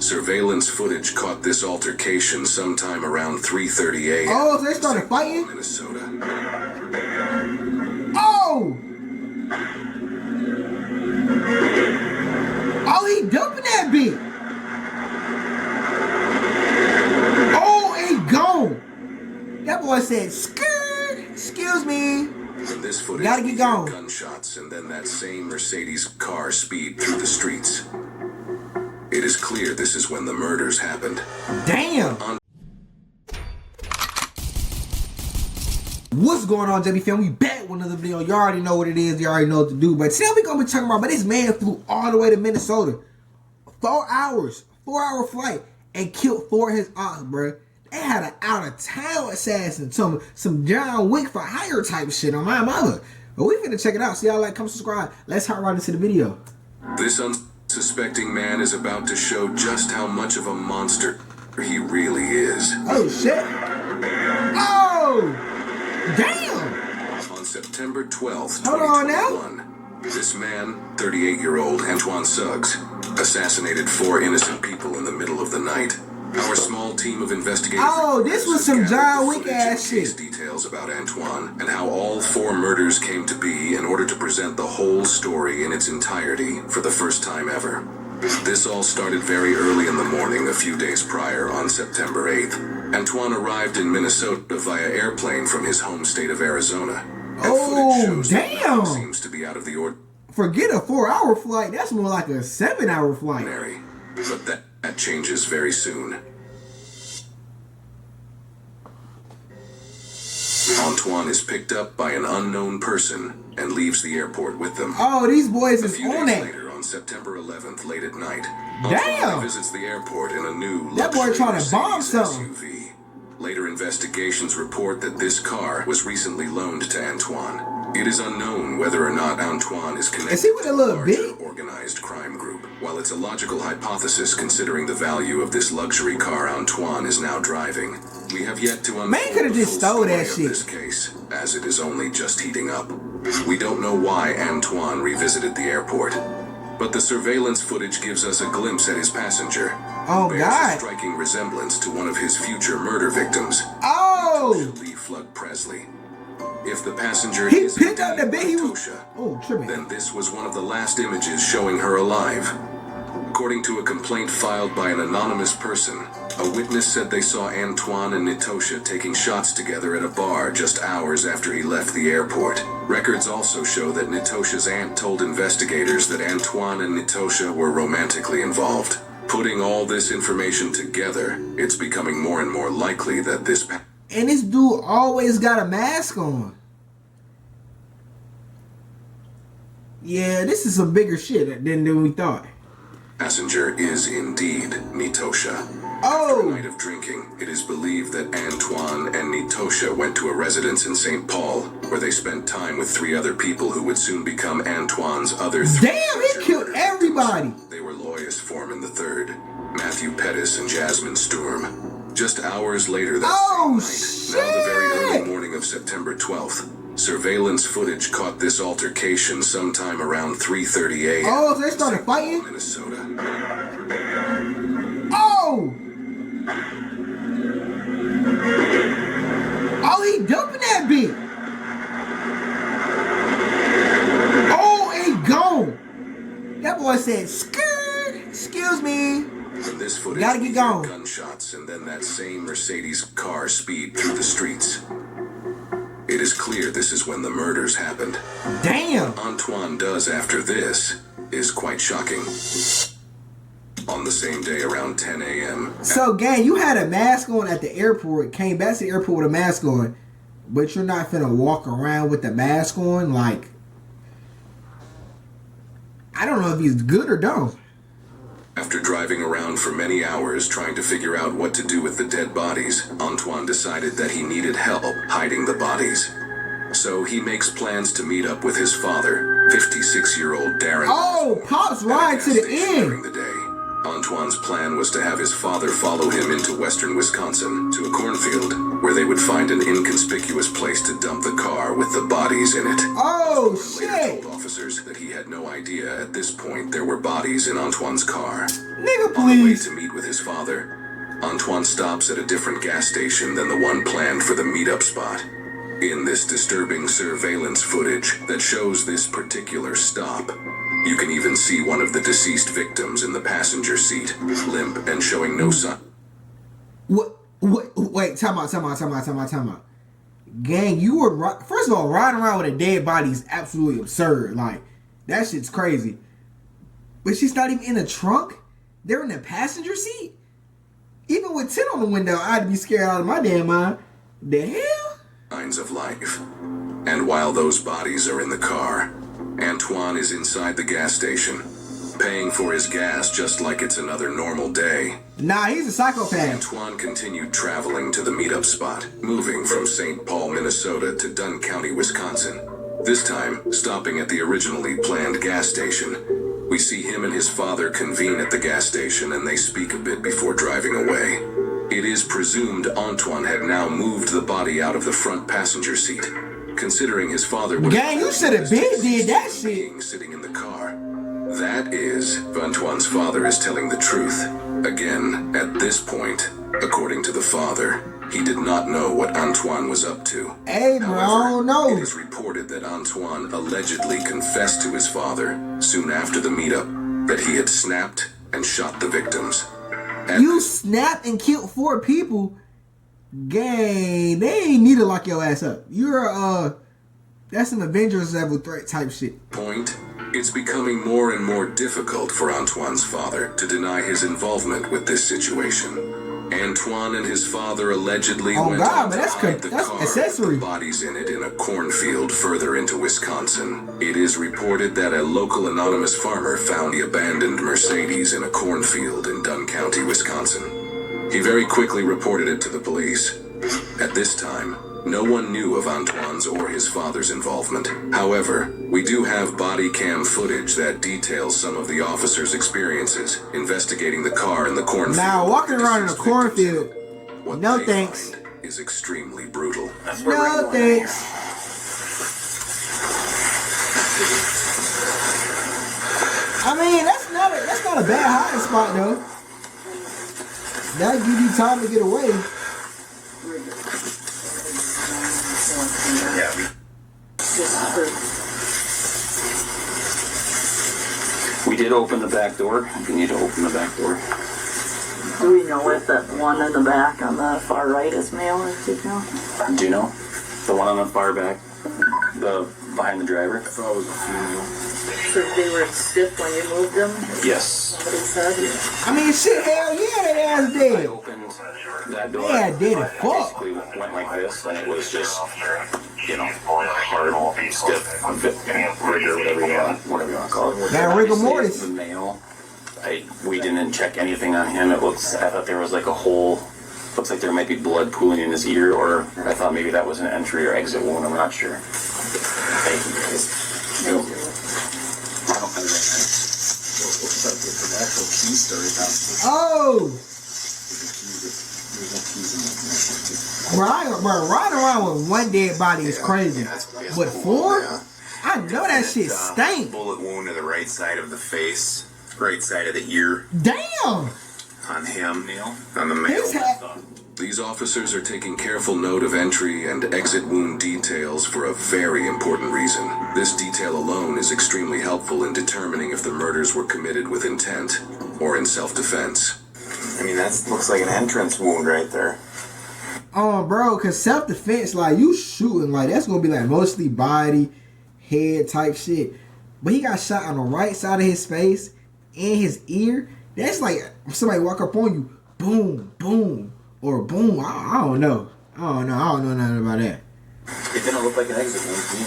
Surveillance footage caught this altercation sometime around 3:30 a.m. Oh, so they started fighting? Minnesota. Oh! Oh, he dumping that bitch. Oh, he gone. That boy said, "Skirt, excuse me." In this footage, Gotta get going. Gunshots and then that same Mercedes car speed through the streets. It is clear this is when the murders happened. Damn. What's going on, JB fam? We back with another video. You already know what it is. You already know what to do. But today we gonna be talking about, but this man flew all the way to Minnesota, 4 hours, 4-hour flight, and killed 4 of his aunts, bro. They had an out-of-town assassin, some John Wick for hire type shit on my mother. But we finna check it out. See y'all like, comment, subscribe. Let's hop right into the video. This unsuspecting man is about to show just how much of a monster he really is. Oh shit! Oh, damn! On September 12th, Hold on now. 2021, this man, 38-year-old Antoine Suggs, assassinated 4 innocent people in the middle of the night. Our small team of investigators. Oh, this was some John Wick ass shit. Details about Antoine and how all 4 murders came to be in order to present the whole story in its entirety for the first time ever. This all started very early in the morning a few days prior on September 8th. Antoine arrived in Minnesota via airplane from his home state of Arizona. Oh, damn! That seems to be out of the ordinary. Forget a 4-hour flight. That's more like a 7-hour flight. But that changes very soon. Antoine is picked up by an unknown person and leaves the airport with them. Oh, these boys is a few on days it. Later, on September 11th, late at night, Damn! Antoine visits the airport in a new that boy trying to bomb Mercedes something. SUV. Later investigations report that this car was recently loaned to Antoine. It is unknown whether or not Antoine is connected Is he with a little to a larger bit? organized crime group. While it's a logical hypothesis considering the value of this luxury car Antoine is now driving, we have yet to unfold Man could have the just full stole story that of shit. this case, as it is only just heating up. We don't know why Antoine revisited the airport, but the surveillance footage gives us a glimpse at his passenger. Oh, Bears God. a striking resemblance to one of his future murder victims, Oh! Lee Flood Presley. If the passenger He is picked up the indeed bit. He was. Natosha, Oh, tripping. then this was one of the last images showing her alive. According to a complaint filed by an anonymous person, a witness said they saw Antoine and Natosha taking shots together at a bar just hours after he left the airport. Records also show that Natosha's aunt told investigators that Antoine and Natosha were romantically involved. Putting all this information together, it's becoming more and more likely that this And this dude always got a mask on. Yeah, this is some bigger shit than we thought. passenger is indeed Natosha. Oh! After a night of drinking, it is believed that Antoine and Natosha went to a residence in St. Paul, where they spent time with 3 other people who would soon become Antoine's other 3. Damn, he killed everybody! They were Lois Foreman III, Matthew Pettis, and Jasmine Sturm. Just hours later that Oh, same night, now the very shit! early morning of September 12th, surveillance footage caught this altercation sometime around 3:30 a.m. Oh, so they started fighting? Minnesota. Oh! Oh, he dumping that bitch! Oh, he gone! That boy said, "Skirt, excuse me." In this footage, Gotta get we hear going. gunshots and then that same Mercedes car speed through the streets. It is clear this is when the murders happened. Damn! What Antoine does after this is quite shocking. On the same day around 10 a.m. So, gang, you had a mask on at the airport, came back to the airport with a mask on, but you're not finna walk around with the mask on? Like, I don't know if he's good or dumb. After driving around for many hours trying to figure out what to do with the dead bodies, Antoine decided that he needed help hiding the bodies. So he makes plans to meet up with his father, 56-year-old Darren. Oh, Pops ride to the end. During the day, Antoine's plan was to have his father follow him into western Wisconsin to a cornfield where they would find an inconspicuous place to dump the car with the bodies in it. Oh, Later shit. told officers that he had no idea at this point there were bodies in Antoine's car. Nigga, On the way please. to meet with his father, Antoine stops at a different gas station than the one planned for the meetup spot. In this disturbing surveillance footage that shows this particular stop, you can even see one of the deceased victims in the passenger seat, limp and showing no sign. Wait, time out. Gang, you were, first of all, riding around with a dead body is absolutely absurd. Like, that shit's crazy. But she's not even in the trunk? They're in the passenger seat? Even with 10 on the window, I'd be scared out of my damn mind. The hell? Signs of life. And while those bodies are in the car, Antoine is inside the gas station, paying for his gas just like it's another normal day. Nah, he's a psychopath. Antoine continued traveling to the meetup spot, moving from St. Paul, Minnesota to Dunn County, Wisconsin. This time, stopping at the originally planned gas station. We see him and his father convene at the gas station and they speak a bit before driving away. It is presumed Antoine had now moved the body out of the front passenger seat, considering his father would Gang, you should have been did that shit. being sitting in the car. That is, if Antoine's father is telling the truth. Again, at this point, according to the father, he did not know what Antoine was up to. Hey, bro, I don't know. It is reported that Antoine allegedly confessed to his father, soon after the meetup, that he had snapped and shot the victims. You snapped and killed 4 people? Gang, they ain't need to lock your ass up. You're, that's some Avengers level threat type shit. Point. It's becoming more and more difficult for Antoine's father to deny his involvement with this situation. Antoine and his father allegedly went on to hide the car accessory. with the bodies in it in a cornfield further into Wisconsin. It is reported that a local anonymous farmer found the abandoned Mercedes in a cornfield in Dunn County, Wisconsin. He very quickly reported it to the police. At this time, no one knew of Antoine's or his father's involvement. However, we do have body cam footage that details some of the officers' experiences investigating the car in the cornfield. Now, walking around in a cornfield, What no they thanks. find is extremely brutal. No thanks. I mean, that's not a bad hiding spot though. That'll give you time to get away. We did open the back door. We need to open the back door. Do we know if that one in the back on the far right is male or female? Do you know? The one on the far back? The behind the driver? I thought it was a female. So they were stiff when you moved them? Yes. Somebody said? I mean, shit, hell yeah, that ass I dead. opened that door. Yeah, dead as fuck. Basically went like this, and it was just, you know, hard, stiff, rigor, whatever you want to call it. That rigor mortis. The male, we didn't check anything on him. I thought there was like a hole. Looks like there might be blood pooling in his ear, or I thought maybe that was an entry or exit wound. I'm not sure. Thank you guys. Oh! Riding around with one dead body is crazy. But 4? I know that shit stank. Bullet wound to the right side of the face, right side of the ear. Damn! On him, on the male. His hat. These officers are taking careful note of entry and exit wound details for a very important reason. This detail alone is extremely helpful in determining if the murders were committed with intent or in self-defense. I mean, that looks like an entrance wound right there. Bro, cause self-defense, like, you shooting, like, that's gonna be like mostly body, head type shit. But he got shot on the right side of his face and his ear. That's like somebody walk up on you, boom, boom, or boom. I don't know. I don't know nothing about that. It didn't look like an exit wound to me.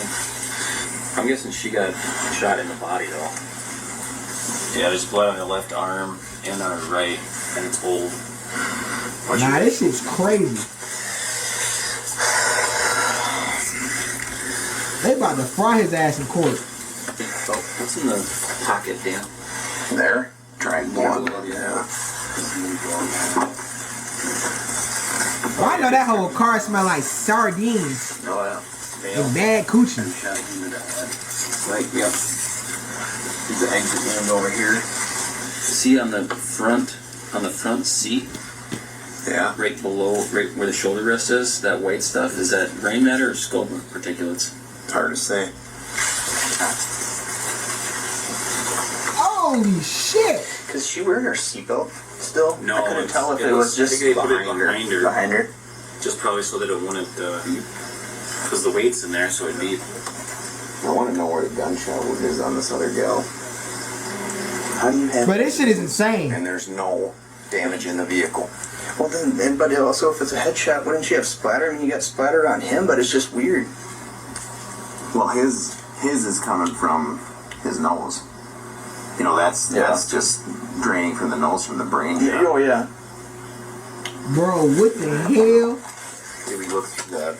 I'm guessing she got shot in the body though. Yeah, there's blood on her left arm and on her right, and it's old. Nah, this shit's crazy. They about to fry his ass in court. Oh, what's in the pocket, Dan? There? Dried blood. Yeah. Well, I know that whole car smell like sardines Oh, yeah. and bad coochie. Like, yep. There's the exit wound over here. See on the front seat, Yeah. right below, right where the shoulder rest is, that white stuff, is that gray matter or skull particulates? It's hard to say. Holy shit! Cause she wearing her seatbelt still? No, I couldn't tell if it it was- was just I think they put it behind her. behind her. Behind her. Just probably so that it wouldn't, because the weight's in there, so it'd be. I want to know where the gunshot wound is on this other gal. How do you have? But this shit is insane. And there's no damage in the vehicle. Well then, but also if it's a headshot, wouldn't she have splatter? I mean, you got splattered on him, but it's just weird. Well, his is coming from his nose. You know, that's just draining from the nose from the brain. Yeah. Oh yeah. Bro, what the hell? Maybe look through that.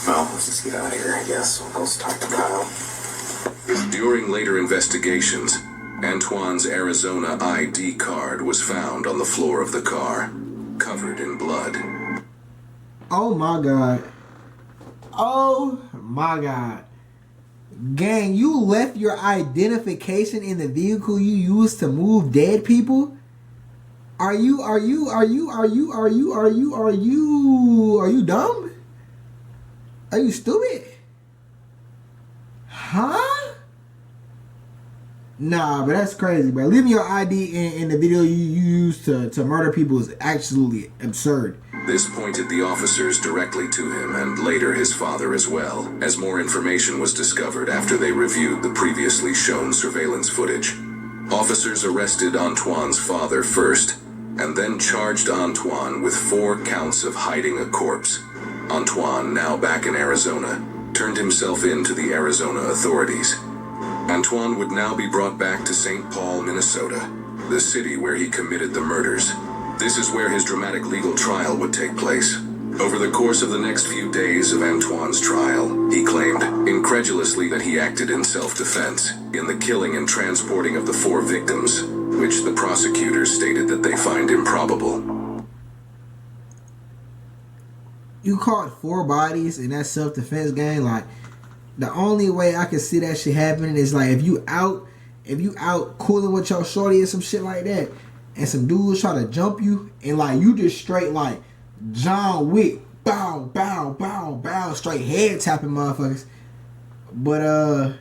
Well, let's just get out of here, I guess. We'll go talk to Kyle. During later investigations, Antoine's Arizona ID card was found on the floor of the car, covered in blood. Oh my god. Oh my god. Gang, you left your identification in the vehicle you used to move dead people? Are you dumb? Are you stupid? Huh? Nah, but that's crazy, bro. Leaving your ID in the video you used to murder people is absolutely absurd. This pointed the officers directly to him and later his father as well, as more information was discovered after they reviewed the previously shown surveillance footage. Officers arrested Antoine's father first, and then charged Antoine with 4 counts of hiding a corpse. Antoine, now back in Arizona, turned himself in to the Arizona authorities. Antoine would now be brought back to St. Paul, Minnesota, the city where he committed the murders. This is where his dramatic legal trial would take place. Over the course of the next few days of Antoine's trial, he claimed, incredulously, that he acted in self-defense in the killing and transporting of the 4 victims, which the prosecutors stated that they find improbable. You caught 4 bodies in that self-defense gang. Like, the only way I can see that shit happening is like if you out cooling with your shorty or some shit like that, and some dudes try to jump you, and like you just straight like John Wick, bow, bow, bow, bow, straight head tapping motherfuckers. But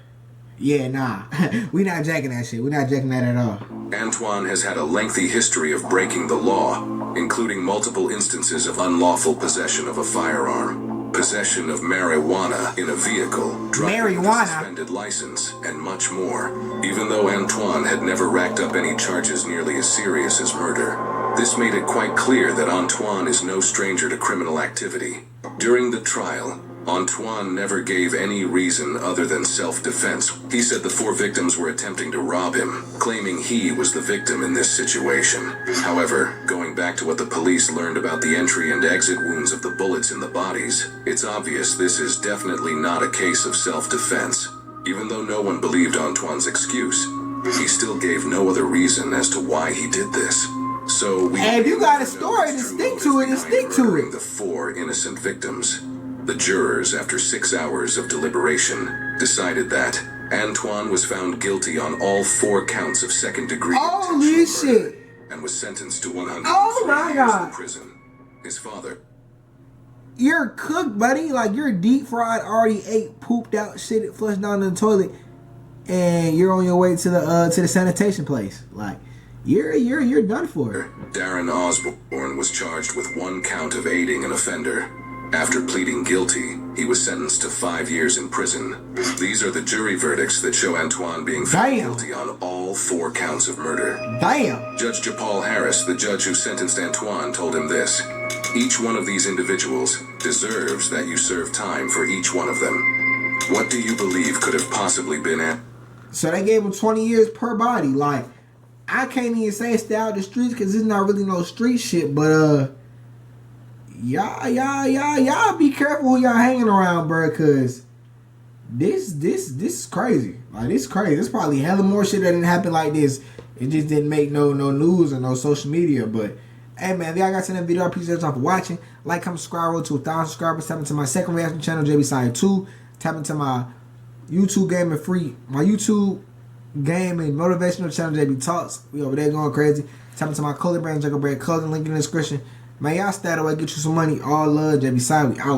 yeah, nah, we not jacking that shit. We not jacking that at all. Antoine has had a lengthy history of breaking the law, including multiple instances of unlawful possession of a firearm, possession of marijuana in a vehicle, driving with a suspended license, and much more. Even though Antoine had never racked up any charges nearly as serious as murder, this made it quite clear that Antoine is no stranger to criminal activity. During the trial, Antoine never gave any reason other than self-defense. He said the 4 victims were attempting to rob him, claiming he was the victim in this situation. However, going back to what the police learned about the entry and exit wounds of the bullets in the bodies, it's obvious this is definitely not a case of self-defense. Even though no one believed Antoine's excuse, he still gave no other reason as to why he did this. So we Hey, if you got a story to stick to it, then stick to it. The 4 innocent victims. The jurors, after 6 hours of deliberation, decided that Antoine was found guilty on all 4 counts of second-degree Holy intentional murder shit. and was sentenced to 100 Oh my God. in prison. His father. You're cooked, buddy. Like, you're deep fried, already ate, pooped out, shit, flushed down in the toilet, and you're on your way to the sanitation place. Like, you're done for. Darren Osborne was charged with 1 count of aiding an offender. After pleading guilty, he was sentenced to 5 years in prison. These are the jury verdicts that show Antoine being found guilty on all 4 counts of murder. Damn. Judge Japal Harris, the judge who sentenced Antoine, told him this: each one of these individuals deserves that you serve time for each one of them. What do you believe could have possibly been So they gave him 20 years per body. Like, I can't even say stay out the streets because it's not really no street shit, but y'all be careful who y'all hanging around, bro, cause this is crazy. Like, this is crazy. There's probably hella more shit that didn't happen like this It just didn't make no news or no social media. But hey man, if y'all got to that video, I appreciate y'all for watching. Like, comment, subscribe, roll to 1,000 subscribers. Tap into my second reaction channel, JBsiah 2. Tap into my YouTube game and motivational channel, JB Talks. We over there going crazy. Tap into my clothing brand, JungleBredClothing, link in the description. Man, y'all stay away, get you some money. All love, JBsiah. We out.